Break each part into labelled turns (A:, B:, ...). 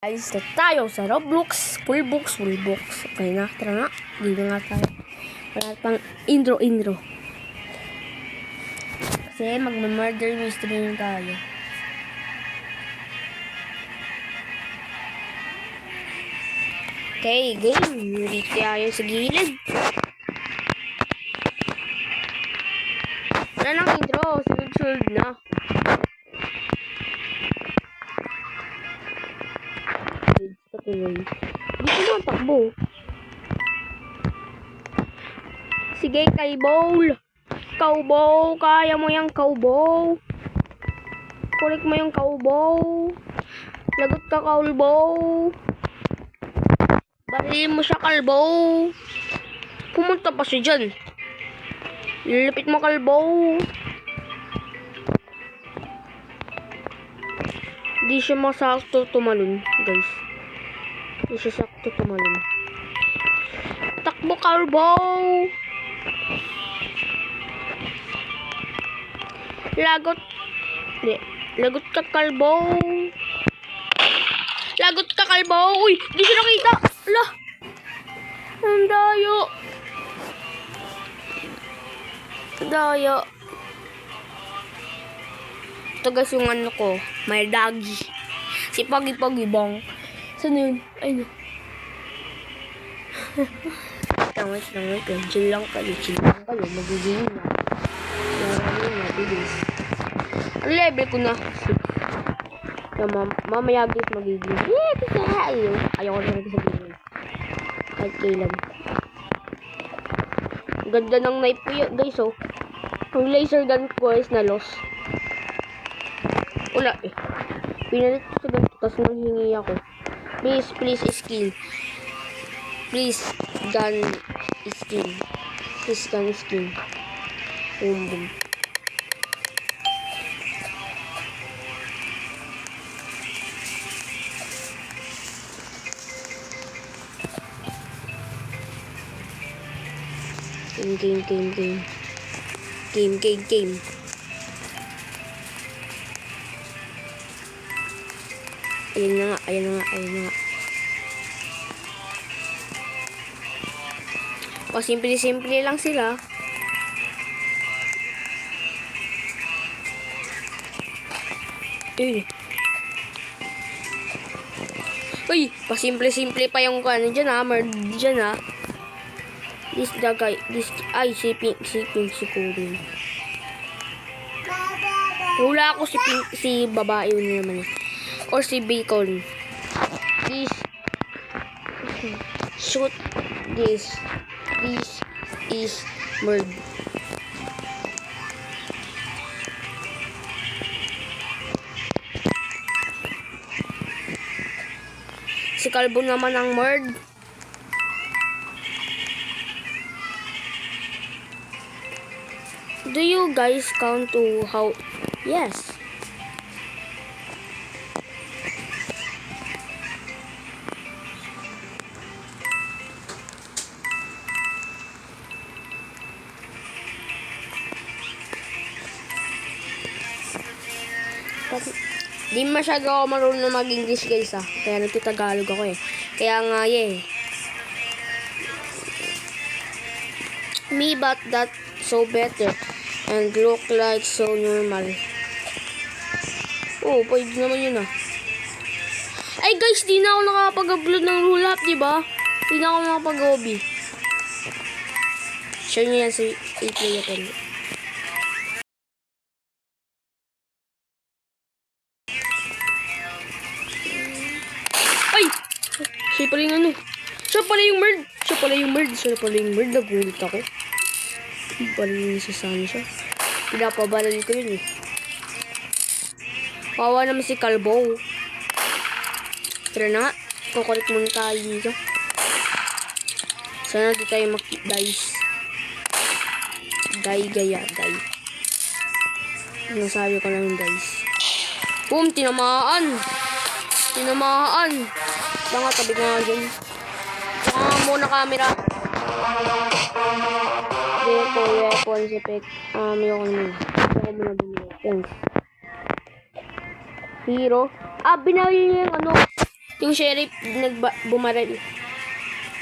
A: Guys, na tayo sa Roblox. Full box. Okay na, tara na. Dito nga tayo. Wala pang intro. Kasi magma-murder mystery na tayo. Okay, game. Dito tayo sa gilid. Wala nang intro. Sunod na. Dito na takbo. Sige, Cowbow, kaya mo yung Cowbow. Kulik mo yung Cowbow. Lagot ka, Cowbow. Barilin mo siya, Cowbow. Pumunta pa siya dyan. Lilipit mo, Cowbow. Di siya masakto tumalon, guys. Di siya sakto tumalon. Takbo, Cowbow. Lagot ka, Cowbow. Lagot ka, Cowbow. Uy, di siya nakita. Ala. Ang dayo. Ito guys yung ano ko. May doggy. Si Pagi bang. Saan yun? Ayun. Wait. Chill lang kayo. Magiging na. Mabilis. Ang level ko na. Mamaya guys magiging. Ayaw ko na rin sabihin. Kahit kailan. Ganda ng knife ko yun guys oh. Ang laser gun ko is na loss. Wala eh. Pinalit ko sa ganito. Tapos nanghingi ako. Please skill. Please gun skill. Boom. Game. Ayun na nga. O, simple lang sila. Uy, pasimple pa yung ano dyan ha. Dyan ha. Si Kurin. Hula ako si babae yun naman eh. Or si Bacon. Please shoot this. This is murder. Si Kalbo naman ang murder. Do you guys count to how? Yes. Di masyado ako marunong mag-English guys Kaya nagtitagalog ako eh. Kaya nga Me but that so better. And look like so normal. Oh, pwede naman yun Ay guys, di na ako nakapag-upload ng rule up, diba? Di na ako nakapag-hobby. Share nyo yan sa 8 natin. Ay! Siya pala yung Siya pala yung merd. Nagulit ako. Balin siya sana siya. Pinapabalal ko yun eh. Kawawa naman si Kalbo. Tara na nga. Kukulit muna tayo dito. Sana di tayo dice. Die. Nasabi ko lang dice. Boom! Tinamaan. Baka tabi nga dyan. Baka muna camera. Weapons effect. Ayoko muna bumili. Thanks. Hero. Binali niya yung Yung sheriff bumaril.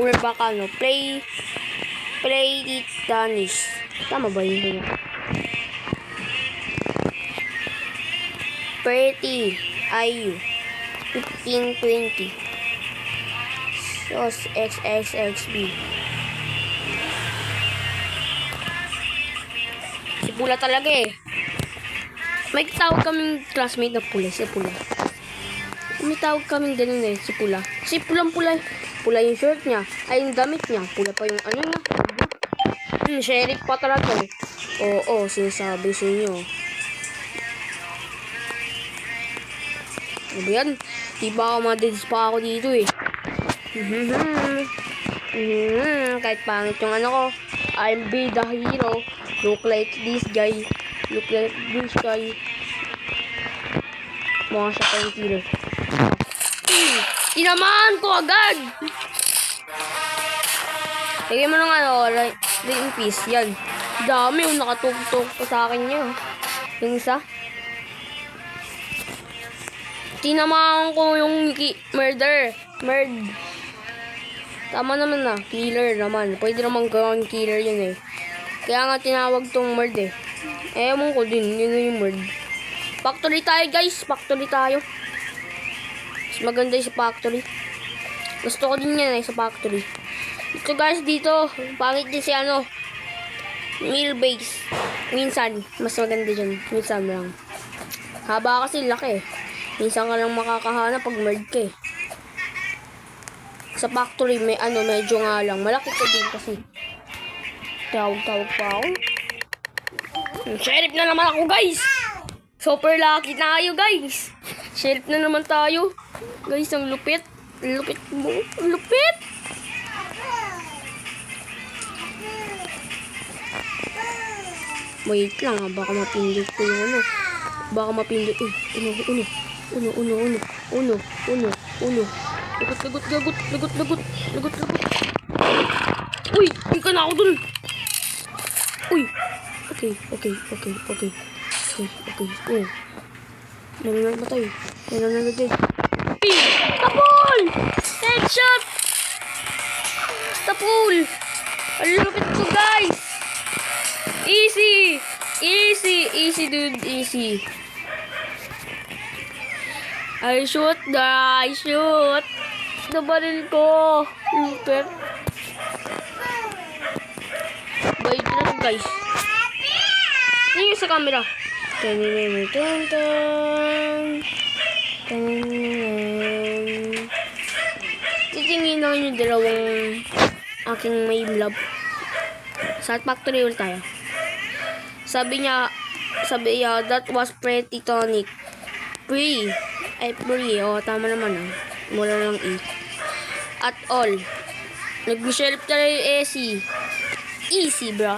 A: Or baka no, play it Danish. Tama ba yun? Pretty IU 1520 SOS XXXB. Si Pula talaga eh. May tawag kaming classmate na pula, si Pula. May tawag kaming ganun eh, si Pula. Kasi pulang-pula. Pula yung shirt niya. Ay, yung damit niya. Pula pa yung ano niya. Sheriff pa talaga eh. Oo, sinasabi sa inyo. Ano ba yan? Di ba ako madidis pa ako dito eh. Kahit pangit yung ano ko. I'll be the hero. Look like this guy. Look like this guy. Mukha siya pa yung killer. Tinamaan ko agad! Lagyan mo ng ano, right in peace. Yan. Dami yung nakatugtog pa sa akin niya. Yung isa. Tinamaan ko yung murder. Tama naman na. Killer naman. Pwede naman gawin killer yun eh. Kaya nga tinawag tong murd eh. Ewan ko din. Yun yung murd. Factory tayo guys. Factory tayo. Mas maganda yung sa factory. Gusto ko din yan eh sa factory. Ito guys dito. Pangit din si ano. Mill base. Minsan. Mas maganda dyan. Minsan lang. Haba kasi laki eh. Minsan ka lang makakahanap pag murd ka eh. Sa factory may ano medyo nga lang. Malaki ko din kasi. Tawag pa ako. Sheriff na naman ako guys. Super lucky tayo guys. Sheriff na naman tayo. Guys, ang lupit. Lupit mo. Lupit. Wait lang ha. Baka mapindot ko yung ano. Baka mapindot. Uno. Lagot. Uy, hindi ka na ako dun. Uy. Okay. Oh. Nananagatay. Tapol! Headshot! Tapol! Ang lupit ko, guys! Easy dude, easy. I shoot. Nabaril ko. Lupit. Bait lang, guys. Tingin sa camera. Titingin lang yung dalawang aking may love. Sa factory ulit tayo. Sabi niya, that was pretty tonic. Free. Oh, tama naman ah. Mula lang E. At all. Nag-shelf tayo yung AC. Easy, bro.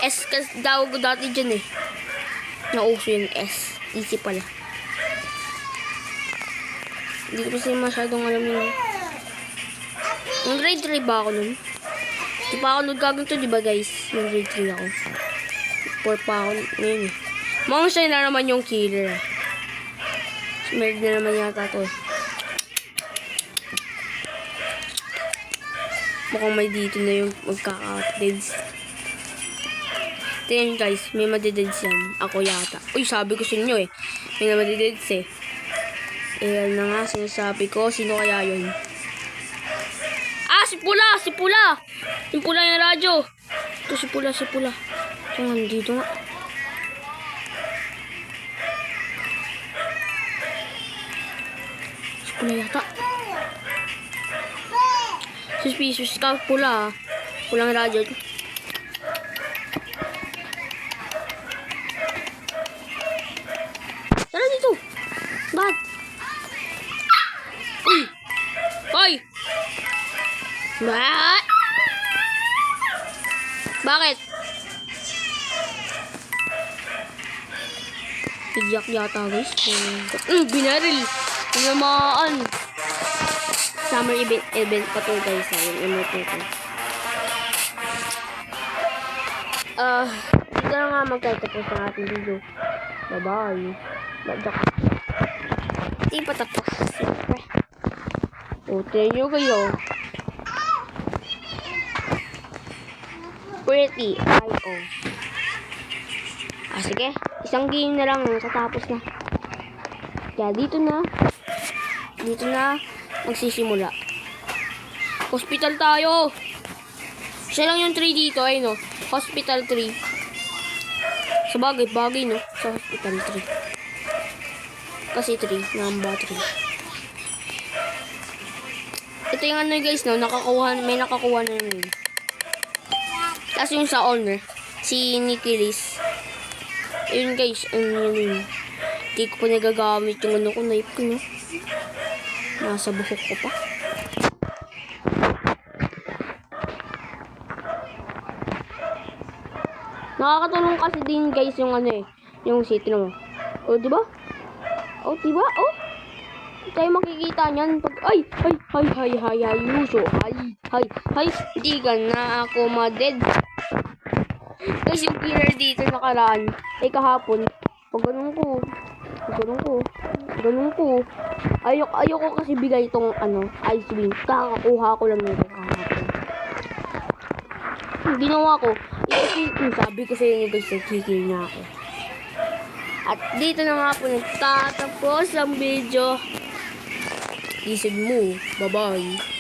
A: S kasi daw ko dati dyan eh. Nauso yung S. Easy pala. Hindi ko kasi masyadong alam yun. Yung grade 3 ba ako nun? Di pa ako nagkaganto, di ba guys? Yung grade 3 ako. 4 pa ako ngayon eh. Mukhang siya na naman yung killer. Smerd na naman yata to. Mukhang may dito na yung magkaka-deads. Tingnan guys, may madideds yan. Ako yata. Uy, sabi ko sa inyo eh. May madideds eh. Ayan na nga, sinasabi ko. Sino kaya yun? Ah, si Pula! Yung Pula yung radyo. Ito si Pula. Ito nga, dito nga. Si Pula yata. Suspicious ka, Pula. Pulang radyo. Tara dito. Bakit? Hoy! Bakit? Iyak yata guys. Binaril. Tinamaan. Summer event pa to guys. Yung emote nito. Dito na nga magtatapos ang ating video. Bye-bye. Hindi pa tapos. Siyempre. O, try nyo kayo. Pretty. Ay, oh. Sige. Isang game na lang. Tatapos na. Kaya dito na. Dito na. Magsisimula. Hospital tayo. Siya lang yung 3 dito. Ay, no. Hospital 3. Sa bagay, no. Sa hospital 3. Kasi 3. Number 3. Ito yung ano guys, no. May nakakuha na yun. Tapos yung sa owner. Si Nikilis. Ayun guys. Yun. Hindi ko pa nagagamit yung ano ko. Knife ko, no. Nasa buhok ko pa. Nakakatulong kasi din guys yung ano eh. Yung city mo. O, diba? O, diba? O. Tayo makikita niyan pag Yuso. Hindi ka na ako ma-dead. Guys, yung killer dito nakaraan. Kahapon. Pag ganun ko. Ayoko kasi bigay itong ano, ice wing. Kakakuha ko lang nito kahapon. Ginawa ko. Sabi ko sa inyo guys, nagkikil na ako. At dito na nga po nagtatapos ang video. Listen mo. Bye-bye.